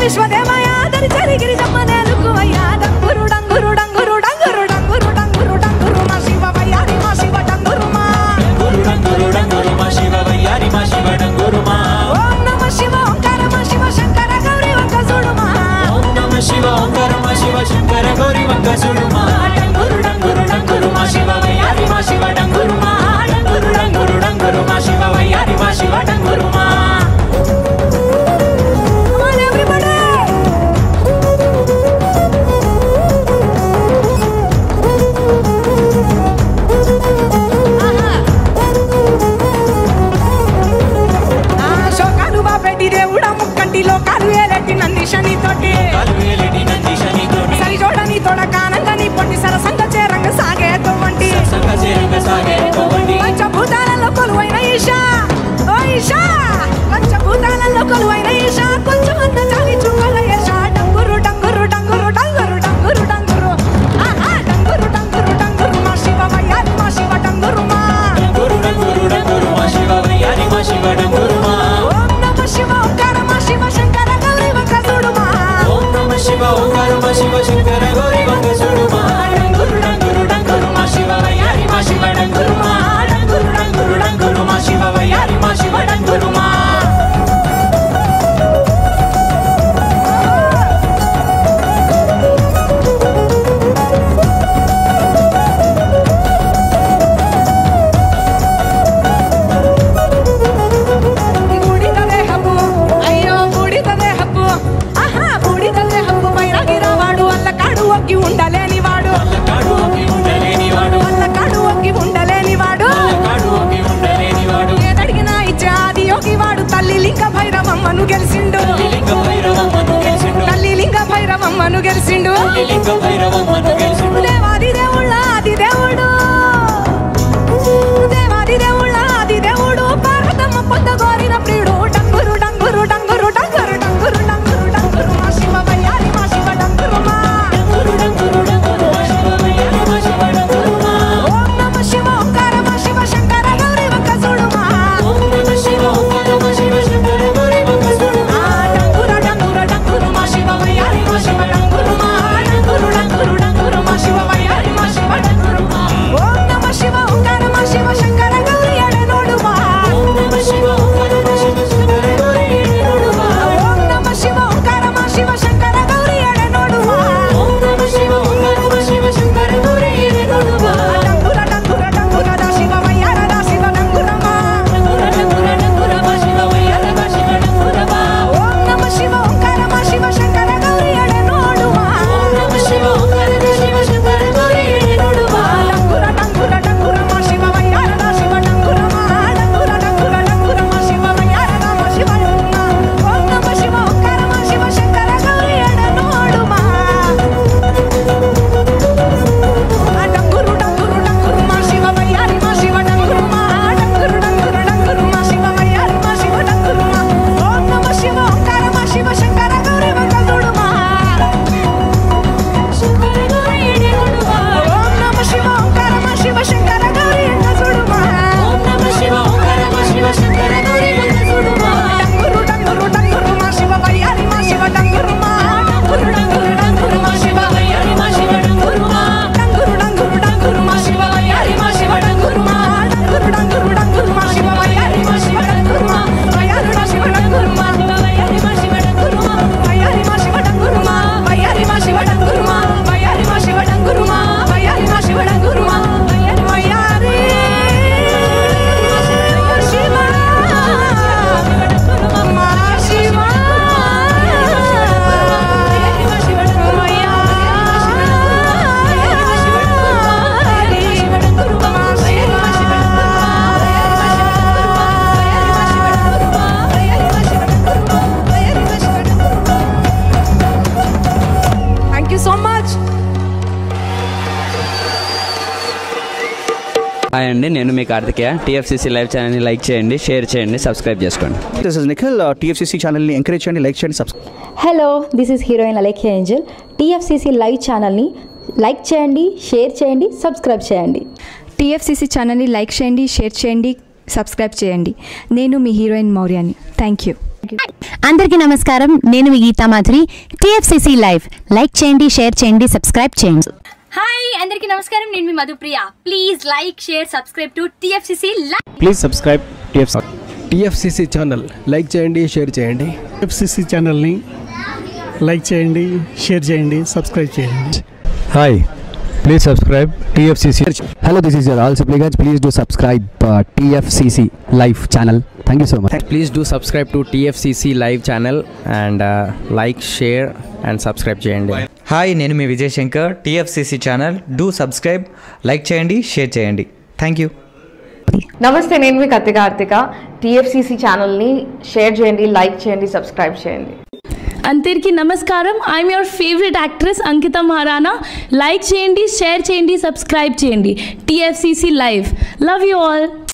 విశ్వదేవయ దరి చరిగిరి జమ్మనేలుకు అయ్యా డంగురు డంగురు డంగురు డంగురు డంగురు డంగురు డంగురు మా శివ వయ్యారి మా శివ డంగురు మా డంగురు డంగురు డంగురు మా శివ వయ్యారి మా శివ డంగురు మా ఓం నమః శివ ఓంకార మా శివ శంకర గౌరీ వంక చూడు మా ఓం నమః శివ ఓంకార మా శివ శంకర గౌరీ వంక చూడు మా డంగురు డంగురు డంగురు మా శివ వయ్యారి మా శివ డంగురు మా డంగురు డంగురు డంగురు మా శివ వయ్యారి మా శివ డంగురు మా లోకాలు ఏలటి నందిశని తోటి సరి జోడని తోడ కానంగని పొట్టి సరసంగ చేరంగ సాగేతో వంటి పంచభూతాలలో కొలువైన ఈశా ఓ ఈశా పంచభూతాలలో కొలువైన ఈశా కొంచెం అంత చాలి చూగల ఈశా డంగురు డంగురు డంగురు డంగురు డంగురు డంగురు ఆహా డంగురు డంగురు డంగురు మా శివ వయ్యారి మా శివ డంగురు మా డంగురు డంగురు డంగురు మా శివ వయ్యారి మా శివ డంగురు మా ఓం నమః శివ ఓంకార మా శివ శంకర గౌరీ వంక చూడు మా ఓం నమః శివ ఓంకార మా శివ శంకర గౌరీ వంక చూడు మా డంగురు డంగురు డంగురు మా శివ వయ్యారి మా శివ డంగురు మా డంగురు డంగురు డంగురు మా శివ వయ్యారి మా శివ డంగురు మా గెలిసిండు తల్లి లింగ భైరవమ్మను గెలిసిండు దేవాది దేవుళ్ళ ఆది దేవుడు దేవాది దేవుళ్ళ ఆది దేవుడు పార్వతమ్మ పొందగోరిన ప్రియుడు డంగురు డంగురు డంగురు డంగురు డంగురు డంగురు డంగురు మా శివ వయ్యారి మా శివ డంగురు మా డంగురు డంగురు డంగురు మా శివ వయ్యారి మా శివ డంగురు మా ఓం నమః శివ ఓంకార మా శివ శంకర గౌరీ వంక చూడు మా ఓం నమః శివ ఓంకార మా శివ శంకర గౌరీ వంక చూడు మా డంగురు డంగురు డంగురు మా శివ వయ్యారి మా శివ డంగురు మా డంగురు డంగురు డంగురు మా శివ వయ్యారి మా శివ డంగురు మా ఓం నమః శివ ఓంకార మా శివ శంకర గౌరీ ఎడనోడు మా ఓం నమః శివ ఓంకార మా శివ శంకర గౌరీ ఎడనోడు మా ఓం నమః శివ ఓంకార మా శివ శంకర గౌరీ ఎడనోడు మా ఓం నమః శివ ఓంకార మా శివ శంకర గౌరీ ఎడనోడు మా డంగుర డంగుర డంగుర దా శివ వయ్యార దా శివ డంగుర మా డంగుర డంగుర డంగుర మా శివ వయ్యార దా శివ డంగుర మా ఓం నమః శివ ఓంకార మా శివ శంకర గౌరీ ఎడనోడు మా ఓం నమః శివ ఓంకార మా శివ శంకర గౌరీ ఎడనోడు మా డంగుర డంగుర డంగుర మా శివ వయ్యార దా శివ డంగుర మా డంగుర డంగుర డంగుర మా శివ వయ్యార దా మా శివ డంగుర మా ఓం నమః శివ ఓంకార మా శివ శంకర గౌరీ ఎడనోడు మా డంగురు డంగురు డంగురు మా శివ వయ్యారి మా శివ డంగురు మా డంగురు డంగురు డంగురు మా శివ వయ్యారి మా శివ డంగురు మా ఓం నమః శివ ఓంకార మా శివ శంకర గౌరీ వంక చూడు మా శంకర గౌరీ ఎడనోడు మా ఓం నమః శివ ఓంకార మా శివ శంకర గౌరీ వంక చూడు మా ఓం నమః శివ ఓంకార మా శివ శంకర గౌరీ వంక చూడు మా డంగురు డంగురు డంగురు మా శివ వయ్యారి మా శివ డంగురు మా డంగురు డంగురు డంగురు మా శివ వయ్యారి మా శివ డంగురు మా డంగురు డంగురు డంగురు మా శివ వయ్యారి మా శివ డంగురు మా డంగురు డంగురు డంగురు మా శివ వయ్యారి మా శివ డంగురు మా వయ్యారి మా శివ డంగురు మా వయ్యారి మా శివ డంగురు మా వయ్యారి మా శివ డంగురు మా వయ్యారి మా శివ డంగురు మా వయ్యారి మా శివ డంగురు మా వయ్యారి మా శివ డంగురు మా వయ్యారి వయ్యారి శివ మా Shiva thank you so much. Hi అండి, నేను మీ కార్తికేయ. టీఎఫ్సీసీ లైవ్ ఛానల్ని లైక్ చేయండి, షేర్ చేయండి, సబ్స్క్రైబ్ చేసుకోండి. This is Nikhil. టీఎఫ్సీసీ ఛానల్ని ఎంకరేజ్ చేయండి, లైక్ చేయండి, subscribe. Hello, this is heroine Alekhya Angel. TFCC live ఛానల్ని లైక్ చేయండి, షేర్ చేయండి, సబ్స్క్రైబ్ చేయండి. టీఎఫ్సీసీ ఛానల్ని లైక్ చేయండి, షేర్ చేయండి, సబ్స్క్రైబ్ చేయండి. నేను మీ హీరోయిన్ మౌర్యాని. Thank you. అందరికీ నమస్కారం, నేను మీ Gita Madhuri. TFCC live like చేయండి, షేర్ చేయండి, సబ్స్క్రైబ్ చేయండి. హాయ్ అందరికీ నమస్కారం, నేను మీ Madhupriya. Please like, share, subscribe to TFCC live. Please subscribe TFCC channel like చేయండి, షేర్ చేయండి. TFCC ఛానల్ని లైక్ చేయండి, షేర్ చేయండి, సబ్స్క్రైబ్ చేయండి. Hi, please subscribe TFCC. Hello, this is your all సిప్లిగన్స్. Please do subscribe TFCC live channel. Thank you so much. Please do subscribe to TFCC live channel and like, share and subscribe చేయండి. Hi, నేను మీ Vijay Shankar. TFCC channel do subscribe, like చేయండి, share చేయండి. Thank you. నమస్తే, నేను మీ కత్తి Karthika. TFCC ఛానల్ని share చేయండి, like చేయండి, సబ్స్క్రైబ్ చేయండి. అందరికీ నమస్కారం, I'm your favourite actress Ankita Maharana. Like చేయండి, షేర్ చేయండి, సబ్స్క్రైబ్ చేయండి. TFCC live. Love you all.